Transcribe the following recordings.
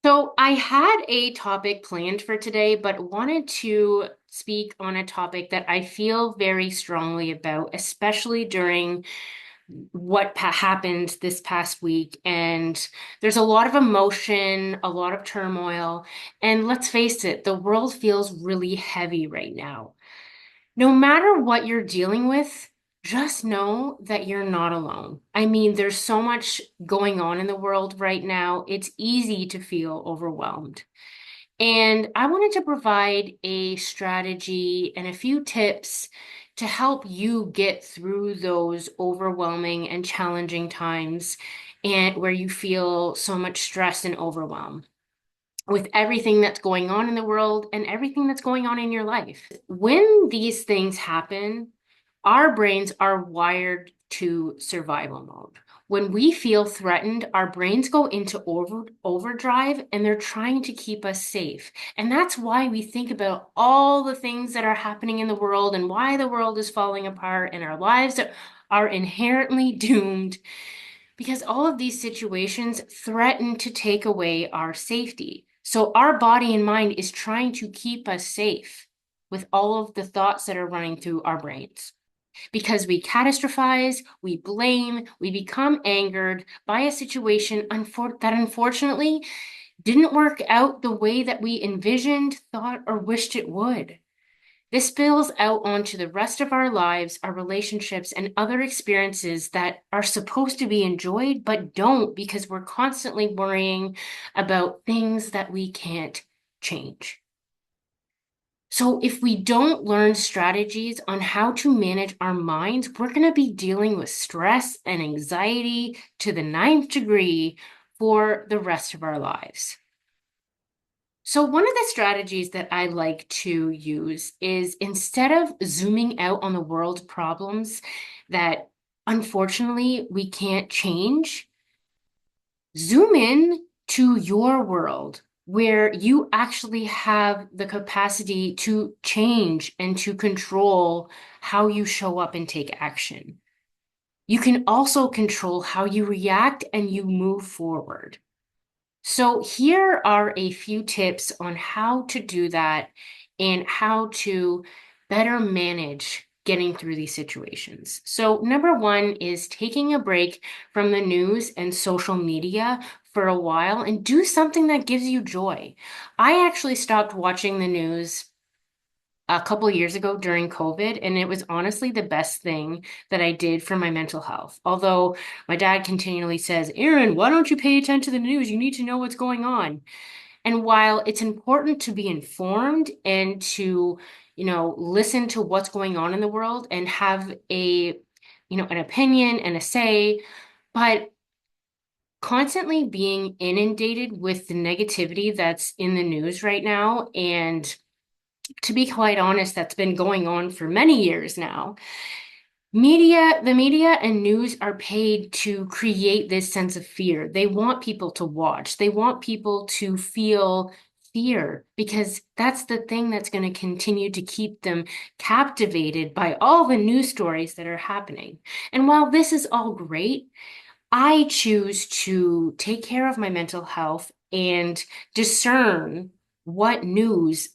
So I had a topic planned for today, but wanted to speak on a topic that I feel very strongly about, especially during what happened this past week. And there's a lot of emotion, a lot of turmoil, and let's face it, the world feels really heavy right now. No matter what you're dealing with, just know that you're not alone. I mean, there's so much going on in the world right now. It's easy to feel overwhelmed. And I wanted to provide a strategy and a few tips to help you get through those overwhelming and challenging times and where you feel so much stress and overwhelm with everything that's going on in the world and everything that's going on in your life. When these things happen, our brains are wired to survival mode. When we feel threatened, our brains go into overdrive and they're trying to keep us safe. And that's why we think about all the things that are happening in the world and why the world is falling apart and our lives are inherently doomed because all of these situations threaten to take away our safety. So our body and mind is trying to keep us safe with all of the thoughts that are running through our brains. Because we catastrophize, we blame, we become angered by a situation that unfortunately didn't work out the way that we envisioned, thought, or wished it would. This spills out onto the rest of our lives, our relationships, and other experiences that are supposed to be enjoyed but don't because we're constantly worrying about things that we can't change. So, if we don't learn strategies on how to manage our minds, we're going to be dealing with stress and anxiety to the ninth degree for the rest of our lives. So, one of the strategies that I like to use is instead of zooming out on the world's problems that unfortunately we can't change, zoom in to your world where you actually have the capacity to change and to control how you show up and take action. You can also control how you react and you move forward. So here are a few tips on how to do that and how to better manage getting through these situations. So number one is taking a break from the news and social media for a while and do something that gives you joy. I actually stopped watching the news a couple years ago during COVID, and it was honestly the best thing that I did for my mental health. Although my dad continually says, Aaron, why don't you pay attention to the news? You need to know what's going on. And while it's important to be informed and to, listen to what's going on in the world and have an opinion and a say, but constantly being inundated with the negativity that's in the news right now and to be quite honest, that's been going on for many years now. The media and news are paid to create this sense of fear. They want people to watch. They want people to feel fear because that's the thing that's going to continue to keep them captivated by all the news stories that are happening. And while this is all great, I choose to take care of my mental health and discern what news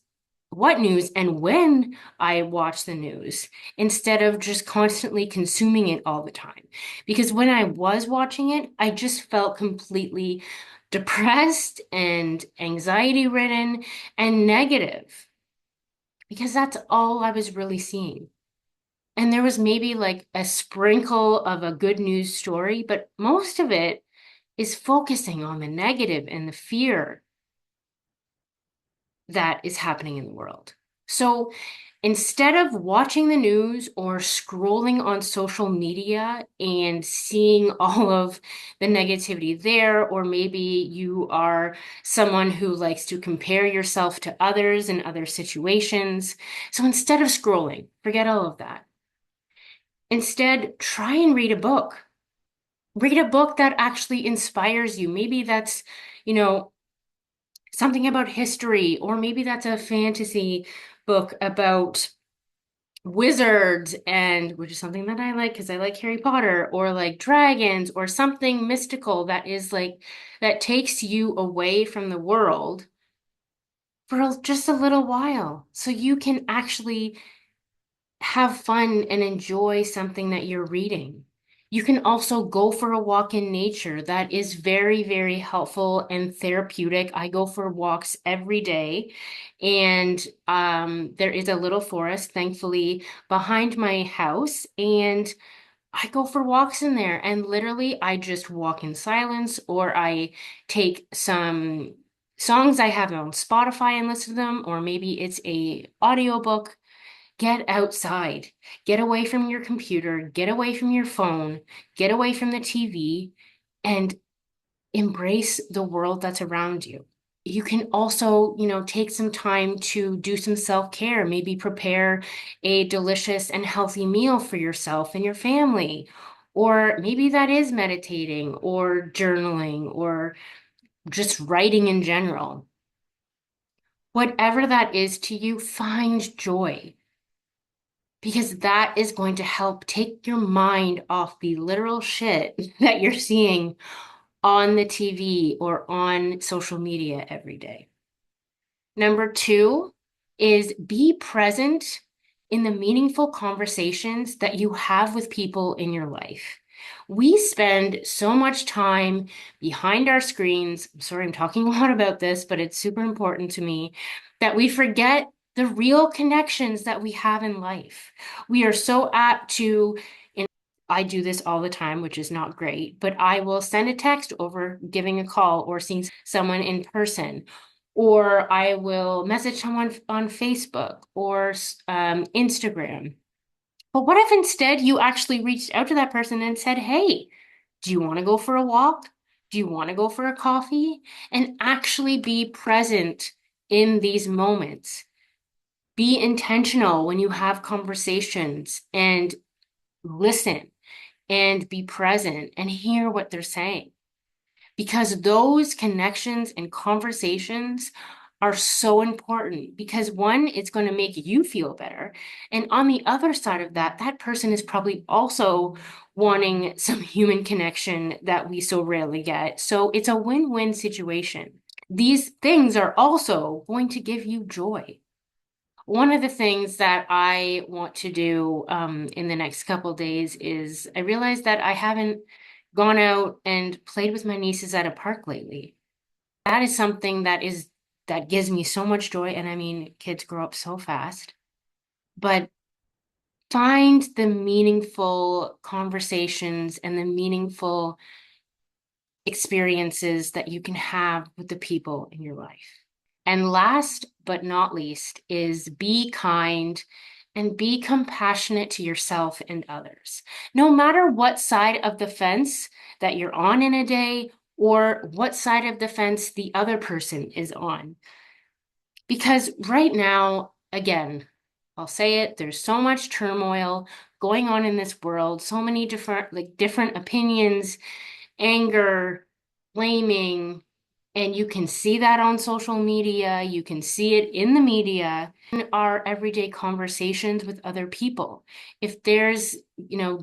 what news and when I watch the news instead of just constantly consuming it all the time. Because when I was watching it, I just felt completely depressed and anxiety ridden and negative because that's all I was really seeing. And there was maybe like a sprinkle of a good news story, but most of it is focusing on the negative and the fear that is happening in the world. So instead of watching the news or scrolling on social media and seeing all of the negativity there, or maybe you are someone who likes to compare yourself to others in other situations. So instead of scrolling, forget all of that. Instead, try and read a book. Read a book that actually inspires you. Maybe that's, you know, something about history, or maybe that's a fantasy book about wizards and which is something that I like because I like Harry Potter or like dragons or something mystical that is like that takes you away from the world for just a little while so you can actually have fun and enjoy something that you're reading. You can also go for a walk in nature. That is very, very helpful and therapeutic. I go for walks every day, and there is a little forest, thankfully, behind my house, and I go for walks in there. And literally, I just walk in silence, or I take some songs I have on Spotify and listen to them, or maybe it's a audiobook. Get outside. Get away from your computer, get away from your phone, get away from the TV, and embrace the world that's around you. You can also, take some time to do some self-care, maybe prepare a delicious and healthy meal for yourself and your family. Or maybe that is meditating or journaling or just writing in general. Whatever that is to you, find joy, because that is going to help take your mind off the literal shit that you're seeing on the TV or on social media every day. Number two is be present in the meaningful conversations that you have with people in your life. We spend so much time behind our screens. I'm sorry, I'm talking a lot about this, but it's super important to me that we forget the real connections that we have in life. We are so apt to, I do this all the time, which is not great, but I will send a text over giving a call or seeing someone in person, or I will message someone on Facebook or Instagram. But what if instead you actually reached out to that person and said, "Hey, do you want to go for a walk? Do you want to go for a coffee?" And actually be present in these moments. Be intentional when you have conversations and listen and be present and hear what they're saying. Because those connections and conversations are so important because one, it's going to make you feel better. And on the other side of that, that person is probably also wanting some human connection that we so rarely get. So it's a win-win situation. These things are also going to give you joy. One of the things that I want to do in the next couple days is I realized that I haven't gone out and played with my nieces at a park lately. That is something that gives me so much joy. And I mean, kids grow up so fast, but find the meaningful conversations and the meaningful experiences that you can have with the people in your life. And last but not least is be kind and be compassionate to yourself and others. No matter what side of the fence that you're on in a day or what side of the fence the other person is on. Because right now, again, I'll say it, there's so much turmoil going on in this world, so many different opinions, anger, blaming, and you can see that on social media, you can see it in the media, in our everyday conversations with other people. If there's,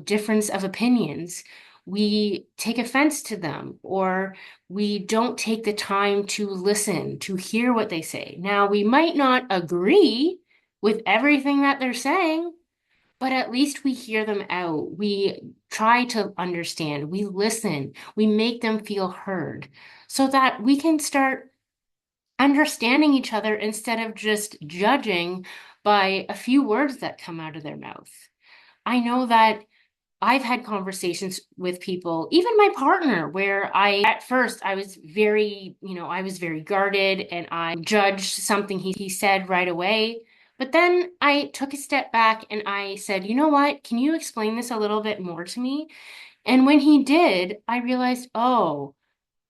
difference of opinions, we take offense to them or we don't take the time to listen, to hear what they say. Now, we might not agree with everything that they're saying, but at least we hear them out. We try to understand. We listen. We make them feel heard so that we can start understanding each other instead of just judging by a few words that come out of their mouth. I know that I've had conversations with people, even my partner, where at first, I was I was very guarded and I judged something he said right away. But then I took a step back and I said, you know what? Can you explain this a little bit more to me? And when he did, I realized, oh,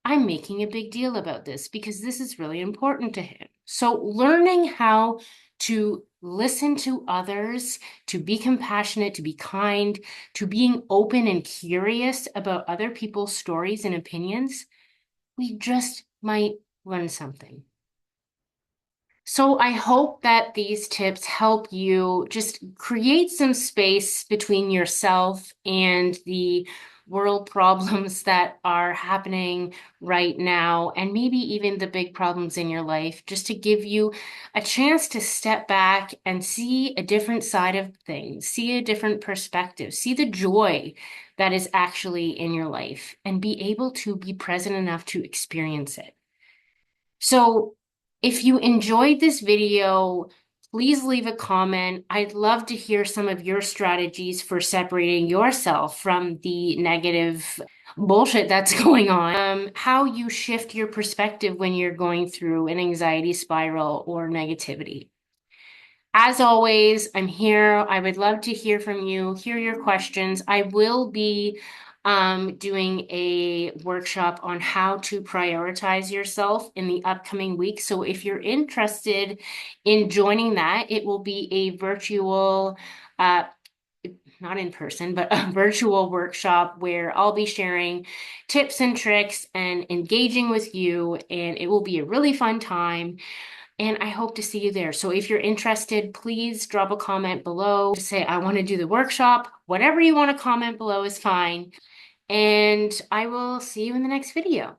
I'm making a big deal about this because this is really important to him. So learning how to listen to others, to be compassionate, to be kind, to being open and curious about other people's stories and opinions, we just might learn something. So I hope that these tips help you just create some space between yourself and the world problems that are happening right now, and maybe even the big problems in your life, just to give you a chance to step back and see a different side of things, see a different perspective, see the joy that is actually in your life, and be able to be present enough to experience it. So if you enjoyed this video, please leave a comment. I'd love to hear some of your strategies for separating yourself from the negative bullshit that's going on. How you shift your perspective when you're going through an anxiety spiral or negativity. As always, I'm here. I would love to hear from you, hear your questions. I will be doing a workshop on how to prioritize yourself in the upcoming week. So if you're interested in joining that, it will be a virtual, uh, not in person, but a virtual workshop where I'll be sharing tips and tricks and engaging with you, and it will be a really fun time. And I hope to see you there. So if you're interested, please drop a comment below. Just say, I want to do the workshop. Whatever you want to comment below is fine. And I will see you in the next video.